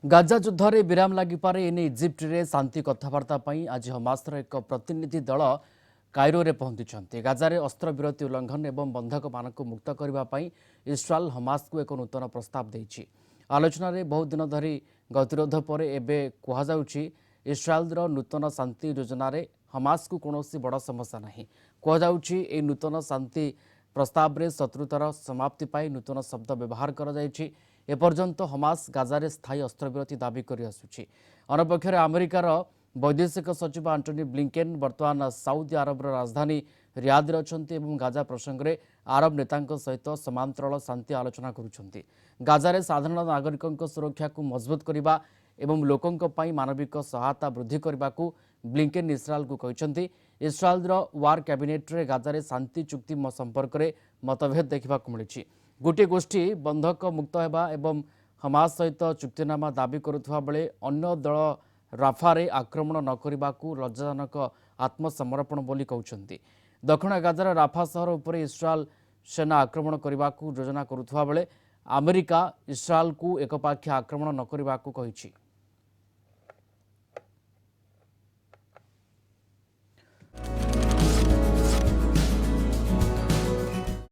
Gaza ଯୁଦ୍ଧରେ ବିରାମ ଲାଗିପାରେ ଏନେ ଇଜିପ୍ଟରେ ଶାନ୍ତି କଥାବାର୍ତ୍ତା ପାଇଁ ଆଜି ହମାସର ଏକ ପ୍ରତିନିଧି ଦଳ କାଇରୋରେ ପହଞ୍ଚିଛନ୍ତି। ଗାଜାରେ ଅସ୍ତ୍ରବିରତି ଉଲ୍ଲଂଘନ ଏବଂ ବନ୍ଧକମାନଙ୍କୁ ମୁକ୍ତ କରିବା ପାଇଁ ଇସ୍ରାଏଲ ହମାସକୁ ଏକ ନୂତନ ପ୍ରସ୍ତାବ ଦେଇଛି। ଆଲୋଚନାରେ ବହୁ ଦିନ ଧରି ଗତିରୋଧ ପରେ ଏବେ କୁହାଯାଉଛି ଇସ୍ରାଏଲର ନୂତନ ଶାନ୍ତି ଯୋଜନାରେ ହମାସକୁ କୌଣସି ବଡ଼ ସମସ୍ୟା ନାହିଁ। କୁହାଯାଉଛି ଏହି ନୂତନ ଶାନ୍ତି ପ୍ରସ୍ତାବରେ ଶତ୍ରୁତାର ସମାପ୍ତି ପାଇଁ ନୂତନ ଶବ୍ଦ ବ୍ୟବହାର କରାଯାଇଛି। ଏପର୍ଯ୍ୟନ୍ତ ହମାସ ଗାଜାରେ ସ୍ଥାୟୀ ଅସ୍ତ୍ରବିରତି ଦାବି କରି ଆସୁଛି। ଅନ୍ୟପକ୍ଷରେ ଆମେରିକାର ବୈଦେଶିକ ସଚିବ ଆଣ୍ଟୋନି ବ୍ଲିଙ୍କେନ୍ ବର୍ତ୍ତମାନ ସାଉଦି ଆରବର ରାଜଧାନୀ ରିୟାଦରେ ଅଛନ୍ତି ଏବଂ ଗାଜା ପ୍ରସଙ୍ଗରେ ଆରବ ନେତାଙ୍କ ସହିତ ସମାନ୍ତରାଳ ଶାନ୍ତି ଆଲୋଚନା କରୁଛନ୍ତି। ଗାଜାରେ ସାଧାରଣ ନାଗରିକଙ୍କ ସୁରକ୍ଷାକୁ ମଜବୁତ କରିବା ଏବଂ ଲୋକଙ୍କ ପାଇଁ ମାନବିକ ସହାୟତା ବୃଦ୍ଧି କରିବାକୁ ବ୍ଲିଙ୍କେନ୍ ଇସ୍ରାଏଲକୁ କହିଛନ୍ତି। ଇସ୍ରାଏଲର ୱାର୍ କ୍ୟାବିନେଟ୍ରେ ଗାଜାରେ ଶାନ୍ତି ଚୁକ୍ତି ସମ୍ପର୍କରେ ମତଭେଦ ଦେଖିବାକୁ ମିଳିଛି। ଗୋଟିଏ ଗୋଷ୍ଠୀ ବନ୍ଧକ ମୁକ୍ତ ହେବା ଏବଂ ହମାସ ସହିତ ଚୁକ୍ତିନାମା ଦାବି କରୁଥିବା ବେଳେ ଅନ୍ୟ ଦଳ ରାଫାରେ ଆକ୍ରମଣ ନ କରିବାକୁ ଲଜ୍ଜାଜନକ ଆତ୍ମସମର୍ପଣ ବୋଲି କହୁଛନ୍ତି। ଦକ୍ଷିଣ ଗାଜାର ରାଫା ସହର ଉପରେ ଇସ୍ରାଏଲ ସେନା ଆକ୍ରମଣ କରିବାକୁ ଯୋଜନା କରୁଥିବା ବେଳେ ଆମେରିକା ଇସ୍ରାଏଲକୁ ଏକପାଖିଆ ଆକ୍ରମଣ ନ କରିବାକୁ କହିଛି।